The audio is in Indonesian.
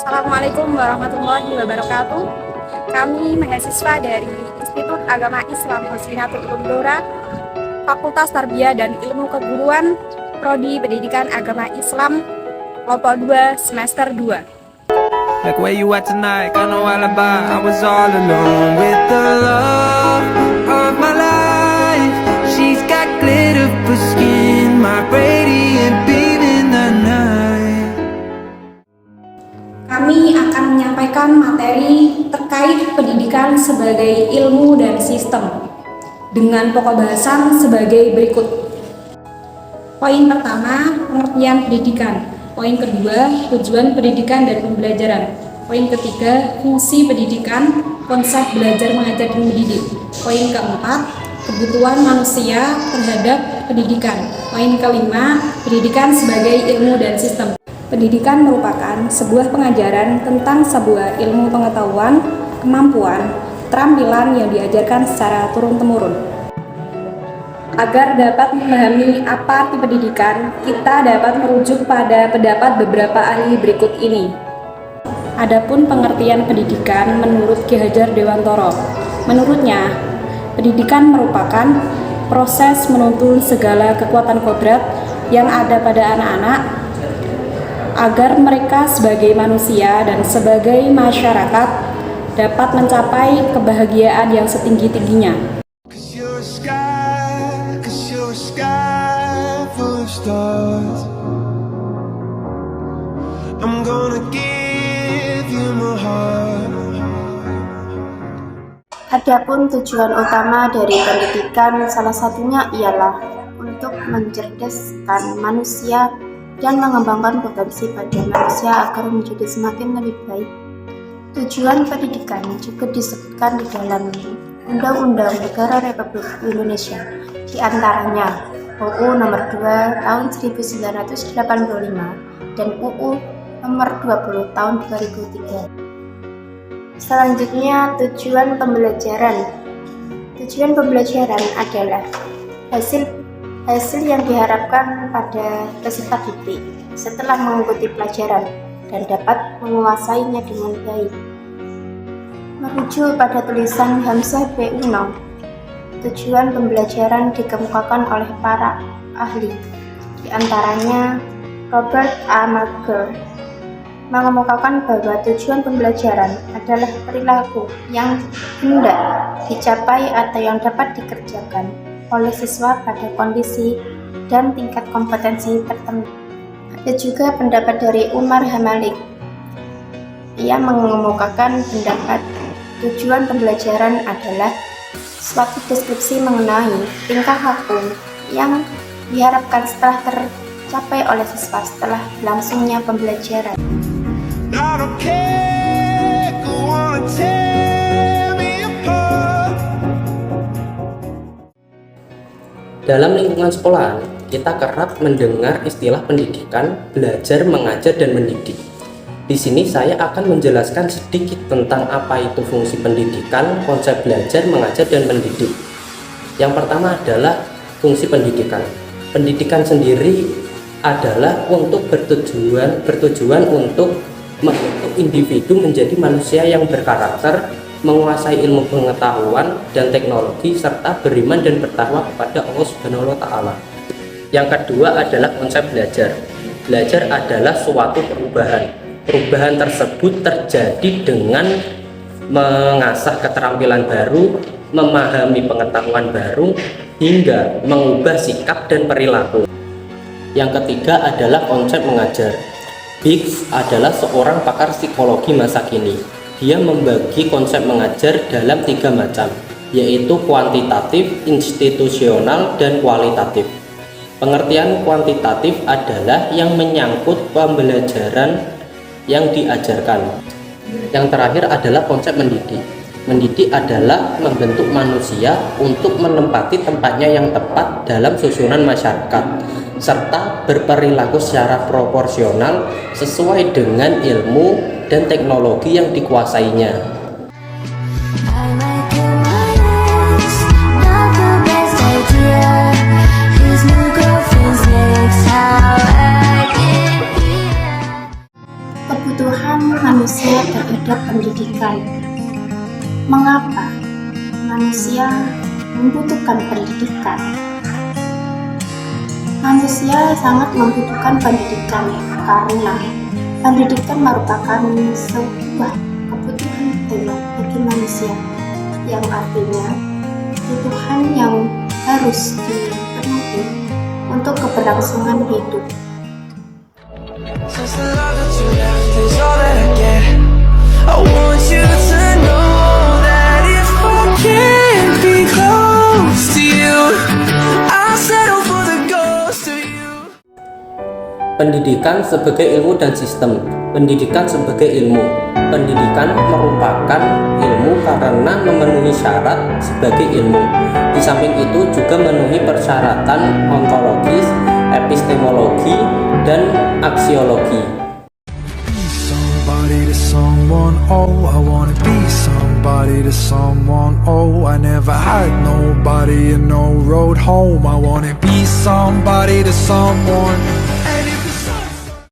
Assalamualaikum warahmatullahi wabarakatuh. Kami mahasiswa dari Institut Agama Islam Husinatul Ulum Blora, Fakultas Tarbiyah dan Ilmu Keguruan, Prodi Pendidikan Agama Islam, kelompok 2, semester 2. Like where you at tonight, got no alibi. I was all alone with the love of my life. She's got glitter for skin, my radiant beam in the night. Kami akan menyampaikan materi terkait pendidikan sebagai ilmu dan sistem dengan pokok bahasan sebagai berikut. Poin pertama, pengertian pendidikan. Poin kedua, tujuan pendidikan dan pembelajaran. Poin ketiga, fungsi pendidikan, konsep belajar mengajar dan mendidik. Poin keempat, kebutuhan manusia terhadap pendidikan. Poin kelima, pendidikan sebagai ilmu dan sistem. Pendidikan merupakan sebuah pengajaran tentang sebuah ilmu pengetahuan, kemampuan, keterampilan yang diajarkan secara turun-temurun. Agar dapat memahami apa arti pendidikan, kita dapat merujuk pada pendapat beberapa ahli berikut ini. Adapun pengertian pendidikan menurut Ki Hajar Dewantoro. Menurutnya, pendidikan merupakan proses menuntun segala kekuatan kodrat yang ada pada anak-anak agar mereka sebagai manusia dan sebagai masyarakat dapat mencapai kebahagiaan yang setinggi-tingginya. Stars. I'm gonna give you my heart. Adapun tujuan utama dari pendidikan salah satunya ialah untuk mencerdaskan manusia dan mengembangkan potensi pada manusia agar menjadi semakin lebih baik. Tujuan pendidikan juga disebutkan di dalam Undang-Undang Negara Republik Indonesia, di antaranya UU Nomor 2 Tahun 1985 dan UU Nomor 20 Tahun 2003. Selanjutnya, tujuan pembelajaran. Tujuan pembelajaran adalah hasil yang diharapkan pada peserta didik setelah mengikuti pelajaran dan dapat menguasainya dengan baik. Merujuk pada tulisan Hamzah B. Uno, tujuan pembelajaran dikemukakan oleh para ahli, di antaranya Robert A. Mager, mengemukakan bahwa tujuan pembelajaran adalah perilaku yang hendak dicapai atau yang dapat dikerjakan oleh siswa pada kondisi dan tingkat kompetensi tertentu. Ada juga pendapat dari Umar Hamalik. Ia mengemukakan pendapat tujuan pembelajaran adalah suatu deskripsi mengenai tingkah laku yang diharapkan setelah tercapai oleh siswa setelah berlangsungnya pembelajaran. Dalam lingkungan sekolahan, kita kerap mendengar istilah pendidikan, belajar, mengajar, dan mendidik. Di sini saya akan menjelaskan sedikit tentang apa itu fungsi pendidikan, konsep belajar, mengajar, dan mendidik. Yang pertama adalah fungsi pendidikan. Pendidikan sendiri adalah bertujuan untuk membentuk individu menjadi manusia yang berkarakter, menguasai ilmu pengetahuan dan teknologi, serta beriman dan bertakwa kepada Allah Subhanahu wa Ta'ala. Yang kedua adalah konsep belajar. Belajar adalah suatu perubahan. Perubahan tersebut terjadi dengan mengasah keterampilan baru, memahami pengetahuan baru, hingga mengubah sikap dan perilaku. Yang ketiga adalah konsep mengajar. Biggs adalah seorang pakar psikologi masa kini. Dia membagi konsep mengajar dalam 3 macam, yaitu kuantitatif, institusional, dan kualitatif. Pengertian kuantitatif adalah yang menyangkut pembelajaran yang diajarkan. Yang terakhir adalah konsep mendidik. Mendidik adalah membentuk manusia untuk menempati tempatnya yang tepat dalam susunan masyarakat, serta berperilaku secara proporsional sesuai dengan ilmu dan teknologi yang dikuasainya. Kebutuhan pendidikan. Mengapa manusia membutuhkan pendidikan? Manusia sangat membutuhkan pendidikan karena pendidikan merupakan sebuah kebutuhan utama bagi manusia, yang artinya kebutuhan yang harus dipenuhi untuk keberlangsungan hidup. Since the love that you left is all that I get, I want you to know that if I can't be close to you, I'll settle for the ghost of you. Pendidikan sebagai ilmu dan sistem. Pendidikan sebagai ilmu. Pendidikan merupakan ilmu karena memenuhi syarat sebagai ilmu. Di samping itu juga memenuhi persyaratan ontologis, epistemologi, dan aksiologi. Somebody to someone, oh, I wanna be somebody to someone, oh, I never had nobody and no road home, I wanna be somebody to someone.